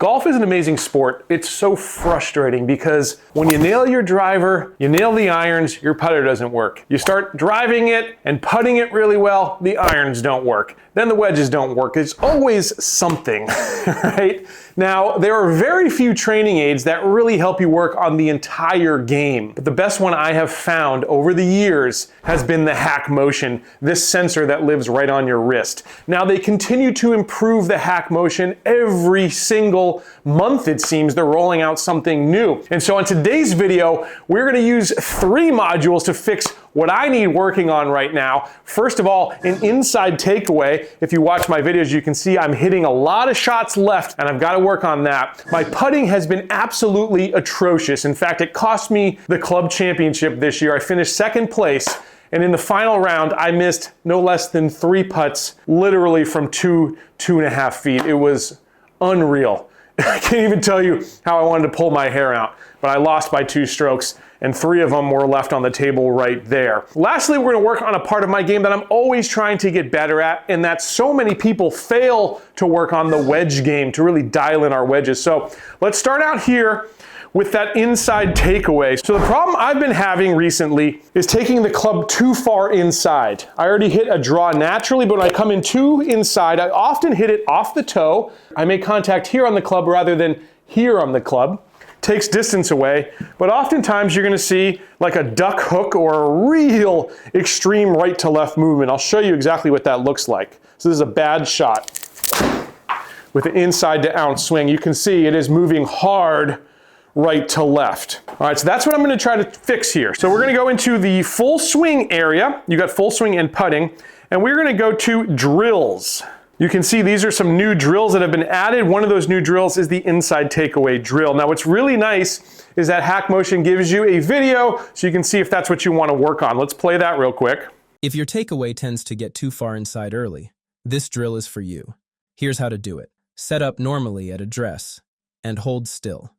Golf is an amazing sport. It's so frustrating because when you nail your driver, you nail the irons, your putter doesn't work. You start driving it and putting it really well, the irons don't work. Then the wedges don't work. It's always something, right? Now, there are very few training aids that really help you work on the entire game. But the best one I have found over the years has been the Hackmotion, this sensor that lives right on your wrist. Now, they continue to improve the Hackmotion every single month, it seems. They're rolling out something new. And so in today's video, we're gonna use 3 modules to fix what I need working on right now. First of all, an inside takeaway. If you watch my videos, you can see I'm hitting a lot of shots left, and I've got to work on that. My putting has been absolutely atrocious. In fact, it cost me the club championship this year. I finished 2nd place, and in the final round, I missed no less than 3 putts, literally from 2.5 feet. It was unreal. I can't even tell you how I wanted to pull my hair out, but I lost by 2 strokes, and 3 of them were left on the table right there. Lastly, we're gonna work on a part of my game that I'm always trying to get better at, and that so many people fail to work on, the wedge game, to really dial in our wedges. So let's start out here with that inside takeaway. So the problem I've been having recently is taking the club too far inside. I already hit a draw naturally, but when I come in too inside, I often hit it off the toe. I make contact here on the club rather than here on the club. Takes distance away, but oftentimes you're gonna see like a duck hook or a real extreme right to left movement. I'll show you exactly what that looks like. So this is a bad shot with an inside to out swing. You can see it is moving hard right to left. All right, so that's what I'm gonna try to fix here. So we're gonna go into the full swing area. You got full swing and putting, and we're gonna go to drills. You can see these are some new drills that have been added. One of those new drills is the inside takeaway drill. Now, what's really nice is that Hackmotion gives you a video so you can see if that's what you want to work on. Let's play that real quick. If your takeaway tends to get too far inside early, this drill is for you. Here's how to do it. Set up normally at address and hold still.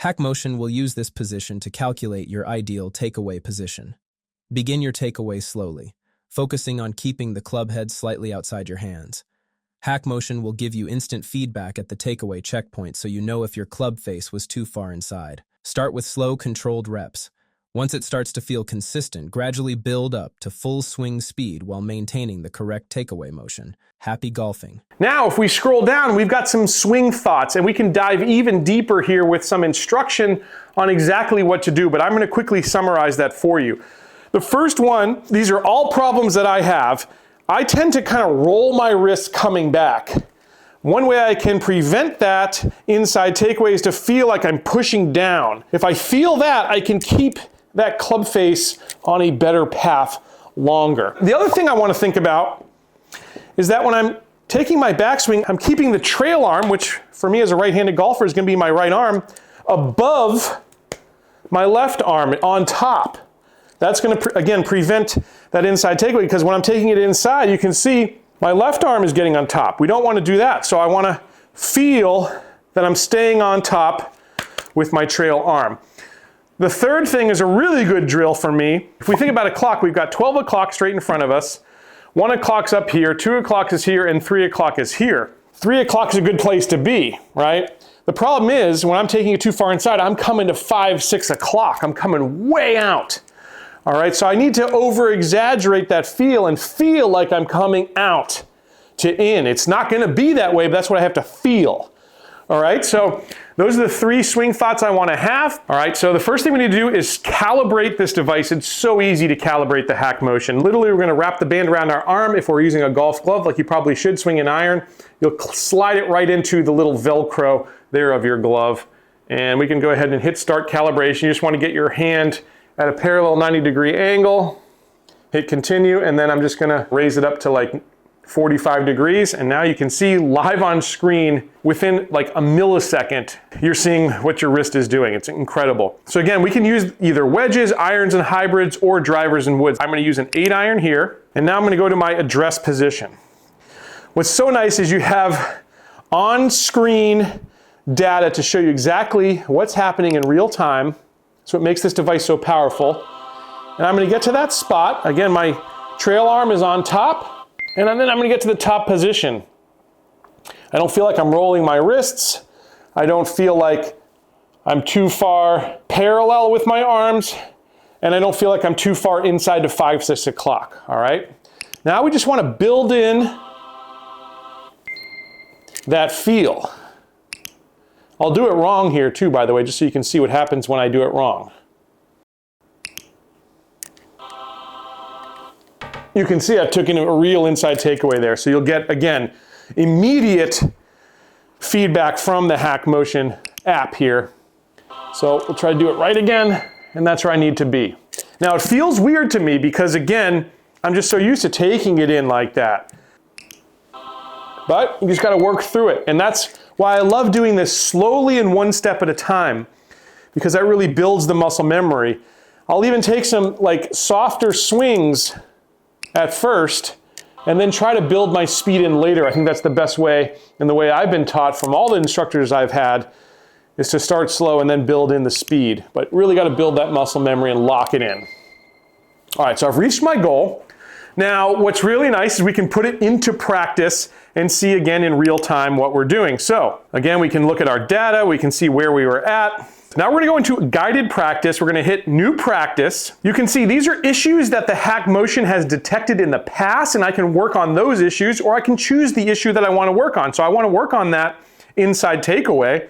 Hackmotion will use this position to calculate your ideal takeaway position. Begin your takeaway slowly, focusing on keeping the club head slightly outside your hands. Hackmotion will give you instant feedback at the takeaway checkpoint so you know if your club face was too far inside. Start with slow, controlled reps. Once it starts to feel consistent, gradually build up to full swing speed while maintaining the correct takeaway motion. Happy golfing. Now, if we scroll down, we've got some swing thoughts, and we can dive even deeper here with some instruction on exactly what to do, but I'm gonna quickly summarize that for you. The first one, these are all problems that I have. I tend to kind of roll my wrist coming back. One way I can prevent that inside takeaway is to feel like I'm pushing down. If I feel that, I can keep that club face on a better path longer. The other thing I want to think about is that when I'm taking my backswing, I'm keeping the trail arm, which for me as a right-handed golfer is going to be my right arm, above my left arm on top. That's going to, again, prevent that inside takeaway, because when I'm taking it inside, you can see my left arm is getting on top. We don't want to do that. So I want to feel that I'm staying on top with my trail arm. The third thing is a really good drill for me. If we think about a clock, we've got 12 o'clock straight in front of us. 1 o'clock's up here, 2 o'clock is here, and 3 o'clock is here. 3 o'clock is a good place to be, right? The problem is when I'm taking it too far inside, I'm coming to 5, 6 o'clock. I'm coming way out. All right, so I need to over-exaggerate that feel and feel like I'm coming out to in. It's not gonna be that way, but that's what I have to feel. All right, so those are the 3 swing thoughts I wanna have. All right, so the first thing we need to do is calibrate this device. It's so easy to calibrate the Hackmotion. Literally, we're gonna wrap the band around our arm. If we're using a golf glove, like you probably should swing an iron, you'll slide it right into the little Velcro there of your glove. And we can go ahead and hit start calibration. You just wanna get your hand at a parallel 90-degree angle, hit continue, and then I'm just gonna raise it up to like 45 degrees, and now you can see live on screen within like a millisecond, you're seeing what your wrist is doing. It's incredible. So again, we can use either wedges, irons and hybrids, or drivers and woods. I'm gonna use an 8-iron here, and now I'm gonna go to my address position. What's so nice is you have on-screen data to show you exactly what's happening in real time. So it makes this device so powerful. And I'm gonna get to that spot. Again, my trail arm is on top, and then I'm gonna get to the top position. I don't feel like I'm rolling my wrists. I don't feel like I'm too far parallel with my arms, and I don't feel like I'm too far inside to 5, 6 o'clock, all right? Now we just want to build in that feel. I'll do it wrong here too, by the way, just so you can see what happens when I do it wrong. You can see I took in a real inside takeaway there. So you'll get, again, immediate feedback from the Hackmotion app here. So we'll try to do it right again, and that's where I need to be. Now it feels weird to me because, again, I'm just so used to taking it in like that. But you just gotta work through it. And that's why I love doing this slowly and one step at a time, because that really builds the muscle memory. I'll even take some like softer swings at first, and then try to build my speed in later. I think that's the best way, and the way I've been taught from all the instructors I've had, is to start slow and then build in the speed. But really got to build that muscle memory and lock it in. All right, so I've reached my goal. Now, what's really nice is we can put it into practice and see again in real time what we're doing. So again, we can look at our data, we can see where we were at. Now we're going to go into guided practice. We're going to hit new practice. You can see these are issues that the Hackmotion has detected in the past, and I can work on those issues, or I can choose the issue that I want to work on. So I want to work on that inside takeaway.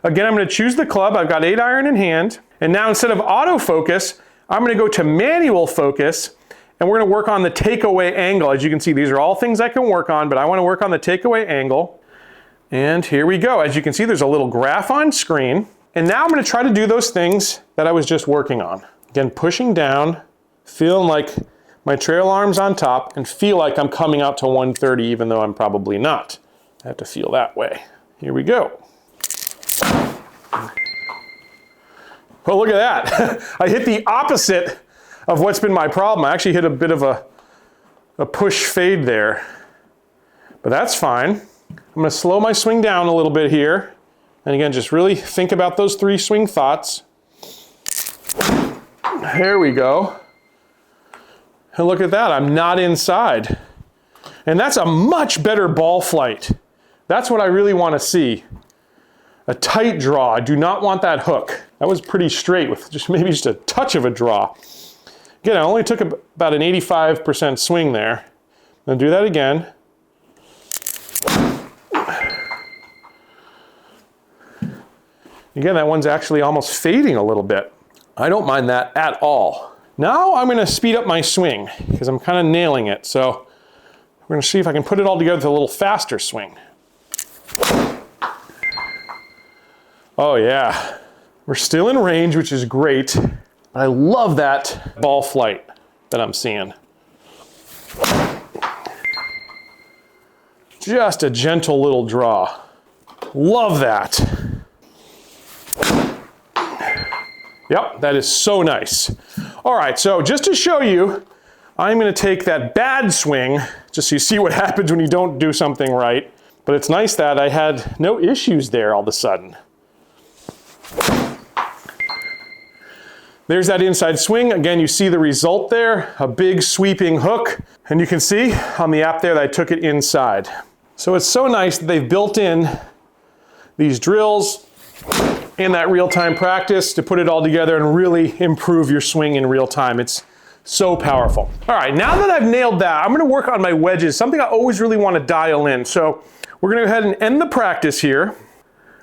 Again, I'm going to choose the club. I've got 8-iron in hand. And now instead of autofocus, I'm going to go to manual focus, and we're going to work on the takeaway angle. As you can see, these are all things I can work on, but I want to work on the takeaway angle. And here we go. As you can see, there's a little graph on screen. And now I'm going to try to do those things that I was just working on. Again, pushing down, feeling like my trail arm's on top, and feel like I'm coming out to 130, even though I'm probably not. I have to feel that way. Here we go. Well, look at that. I hit the opposite of what's been my problem. I actually hit a bit of a push fade there. But that's fine. I'm going to slow my swing down a little bit here. And again, just really think about those 3 swing thoughts. There we go. And look at that, I'm not inside. And that's a much better ball flight. That's what I really want to see. A tight draw. I do not want that hook. That was pretty straight with maybe just a touch of a draw. Again, I only took about an 85% swing there. I'm going to do that again. Again, that one's actually almost fading a little bit. I don't mind that at all. Now I'm going to speed up my swing because I'm kind of nailing it. So we're going to see if I can put it all together with a little faster swing. Oh yeah, we're still in range, which is great. I love that ball flight that I'm seeing. Just a gentle little draw. Love that. Yep, that is so nice. All right, so just to show you, I'm going to take that bad swing, just so you see what happens when you don't do something right. But it's nice that I had no issues there all of a sudden. There's that inside swing. Again, you see the result there, a big sweeping hook. And you can see on the app there that I took it inside. So it's so nice that they've built in these drills in that real-time practice to put it all together and really improve your swing in real time. It's so powerful. All right, now that I've nailed that, I'm gonna work on my wedges, something I always really wanna dial in. So we're gonna go ahead and end the practice here.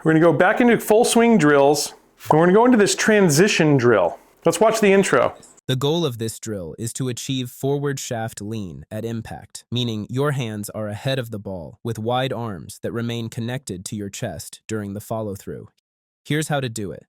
We're gonna go back into full swing drills, and we're gonna go into this transition drill. Let's watch the intro. The goal of this drill is to achieve forward shaft lean at impact, meaning your hands are ahead of the ball with wide arms that remain connected to your chest during the follow-through. Here's how to do it.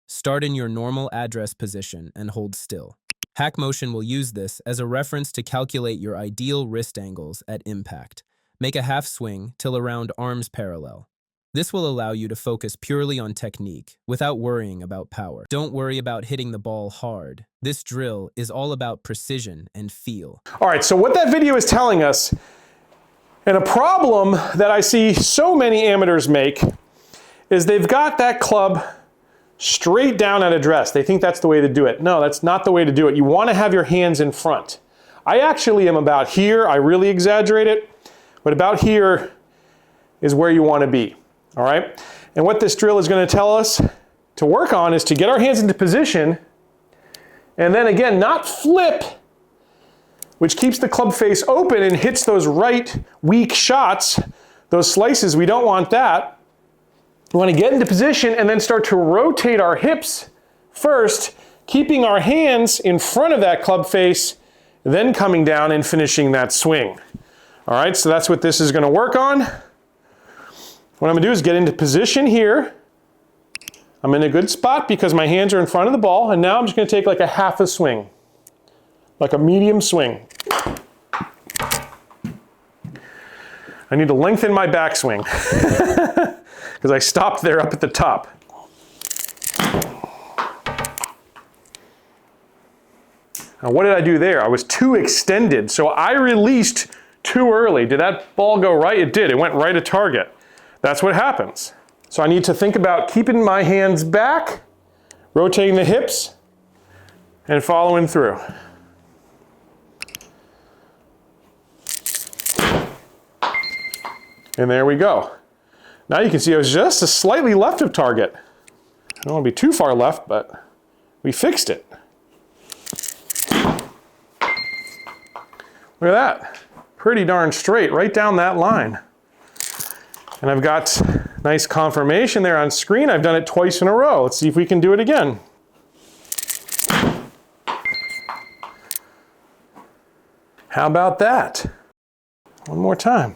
Start in your normal address position and hold still. Hackmotion will use this as a reference to calculate your ideal wrist angles at impact. Make a half swing till around arms parallel. This will allow you to focus purely on technique without worrying about power. Don't worry about hitting the ball hard. This drill is all about precision and feel. All right, so what that video is telling us, and a problem that I see so many amateurs make, is they've got that club straight down at address. They think that's the way to do it. No, that's not the way to do it. You want to have your hands in front. I actually am about here. I really exaggerate it, but about here is where you want to be. All right? And what this drill is going to tell us to work on is to get our hands into position, and then again, not flip, which keeps the club face open and hits those right weak shots, those slices. We don't want that. We want to get into position and then start to rotate our hips first, keeping our hands in front of that club face, then coming down and finishing that swing. All right, so that's what this is going to work on. What I'm going to do is get into position here. I'm in a good spot because my hands are in front of the ball, and now I'm just going to take like a half a swing, like a medium swing. I need to lengthen my backswing because I stopped there up at the top. Now what did I do there? I was too extended, so I released too early. Did that ball go right? It did. It went right at target. That's what happens. So I need to think about keeping my hands back, rotating the hips, and following through. And there we go. Now you can see I was just a slightly left of target. I don't want to be too far left, but we fixed it. Look at that. Pretty darn straight, right down that line. And I've got nice confirmation there on screen. I've done it twice in a row. Let's see if we can do it again. How about that? One more time.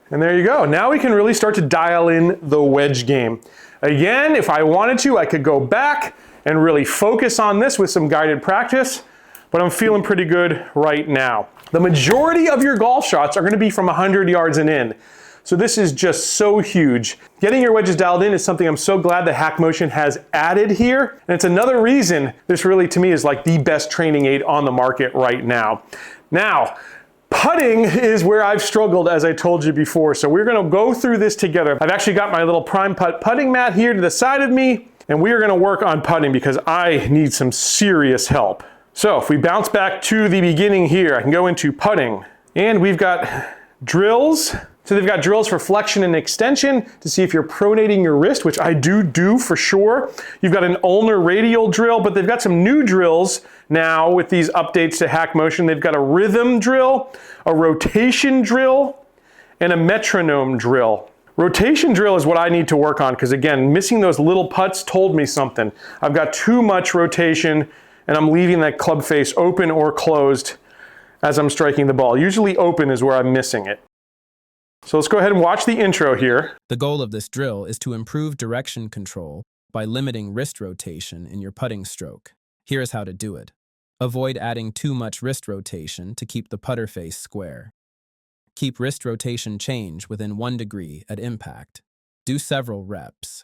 And there you go. Now we can really start to dial in the wedge game. Again, if I wanted to, I could go back and really focus on this with some guided practice, but I'm feeling pretty good right now. The majority of your golf shots are going to be from 100 yards and in. So this is just so huge. Getting your wedges dialed in is something I'm so glad that Hackmotion has added here. And it's another reason this really, to me, is like the best training aid on the market right now. Now, putting is where I've struggled, as I told you before. So we're going to go through this together. I've actually got my little Prime Putt putting mat here to the side of me, and we are going to work on putting because I need some serious help. So if we bounce back to the beginning here, I can go into putting, and we've got drills. So they've got drills for flexion and extension to see if you're pronating your wrist, which I do for sure. You've got an ulnar radial drill, but they've got some new drills now with these updates to Hackmotion. They've got a rhythm drill, a rotation drill, and a metronome drill. Rotation drill is what I need to work on because, again, missing those little putts told me something. I've got too much rotation and I'm leaving that club face open or closed as I'm striking the ball. Usually open is where I'm missing it. So let's go ahead and watch the intro here. The goal of this drill is to improve direction control by limiting wrist rotation in your putting stroke. Here is how to do it. Avoid adding too much wrist rotation to keep the putter face square. Keep wrist rotation change within 1 degree at impact. Do several reps.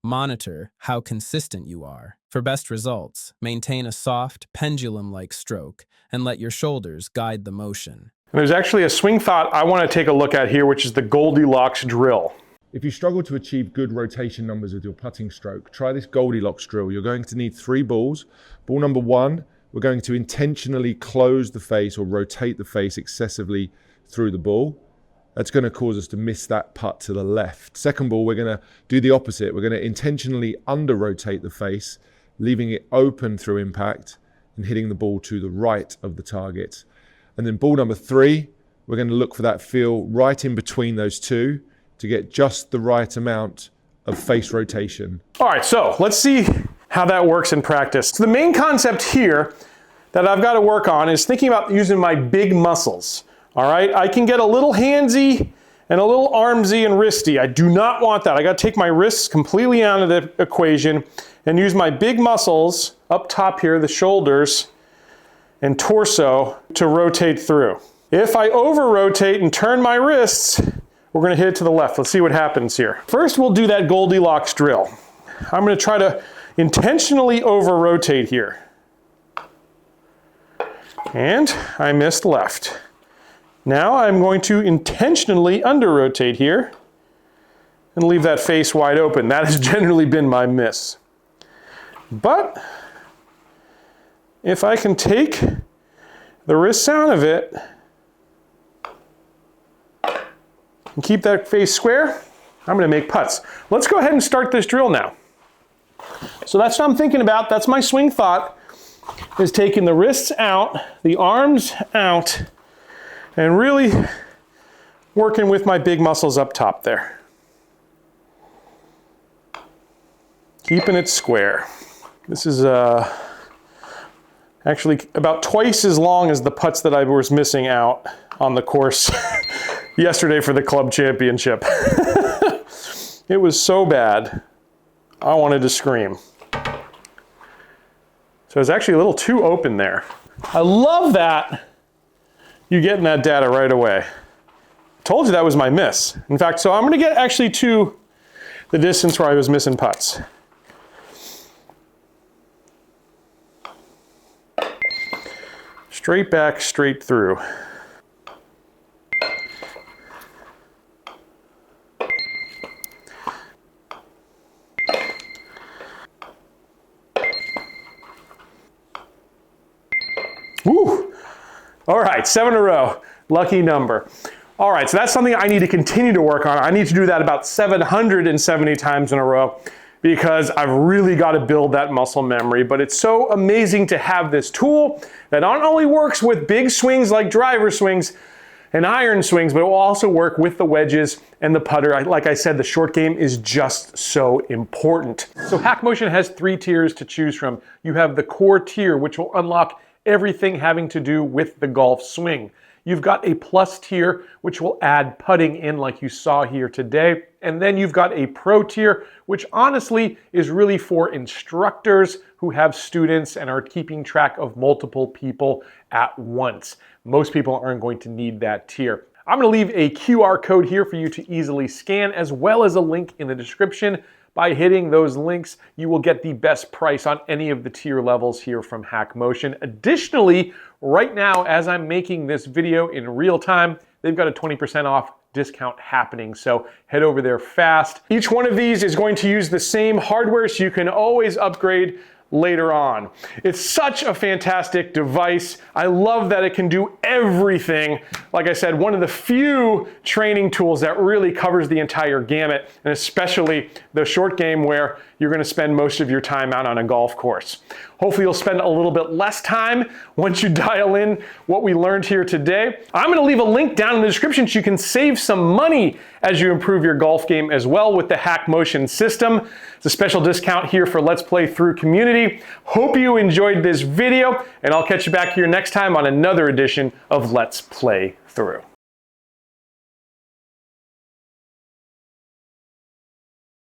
Monitor how consistent you are. For best results, maintain a soft, pendulum-like stroke and let your shoulders guide the motion. And there's actually a swing thought I want to take a look at here, which is the Goldilocks drill. If you struggle to achieve good rotation numbers with your putting stroke, try this Goldilocks drill. You're going to need 3 balls. Ball number 1, we're going to intentionally close the face or rotate the face excessively through the ball. That's going to cause us to miss that putt to the left. Second ball, we're going to do the opposite. We're going to intentionally under-rotate the face, leaving it open through impact and hitting the ball to the right of the target. And then ball number 3, we're going to look for that feel right in between those two to get just the right amount of face rotation. All right, so let's see how that works in practice. So the main concept here that I've got to work on is thinking about using my big muscles. All right, I can get a little handsy and a little armsy and wristy. I do not want that. I got to take my wrists completely out of the equation and use my big muscles up top here, the shoulders and torso, to rotate through. If I over-rotate and turn my wrists, we're going to hit it to the left. Let's see what happens here. First, we'll do that Goldilocks drill. I'm going to try to intentionally over-rotate here. And I missed left. Now I'm going to intentionally under-rotate here and leave that face wide open. That has generally been my miss. But if I can take the wrists out of it and keep that face square, I'm gonna make putts. Let's go ahead and start this drill now. So that's what I'm thinking about. That's my swing thought, is taking the wrists out, the arms out, and really working with my big muscles up top there. Keeping it square. This is actually about twice as long as the putts that I was missing out on the course yesterday for the club championship. It was so bad, I wanted to scream. So it's actually a little too open there. I love that you're getting that data right away. Told you that was my miss. In fact, so I'm gonna get actually to the distance where I was missing putts. Straight back, straight through. Woo! All right, 7 in a row. Lucky number. All right, so that's something I need to continue to work on. I need to do that about 770 times in a row because I've really got to build that muscle memory. But it's so amazing to have this tool that not only works with big swings like driver swings and iron swings, but it will also work with the wedges and the putter. Like I said, the short game is just so important. So Hackmotion has 3 tiers to choose from. You have the core tier, which will unlock everything having to do with the golf swing. You've got a plus tier, which will add putting in like you saw here today. And then you've got a pro tier, which honestly is really for instructors who have students and are keeping track of multiple people at once. Most people aren't going to need that tier. I'm gonna leave a QR code here for you to easily scan, as well as a link in the description. By hitting those links, you will get the best price on any of the tier levels here from Hackmotion. Additionally, right now, as I'm making this video in real time, they've got a 20% off discount happening, so head over there fast. Each one of these is going to use the same hardware, so you can always upgrade later on. It's such a fantastic device. I love that it can do everything. Like I said, one of the few training tools that really covers the entire gamut, and especially the short game where you're going to spend most of your time out on a golf course. Hopefully you'll spend a little bit less time once you dial in what we learned here today. I'm going to leave a link down in the description so you can save some money as you improve your golf game as well with the Hackmotion system. It's a special discount here for Let's Play Through community. Hope you enjoyed this video, and I'll catch you back here next time on another edition of Let's Play Through.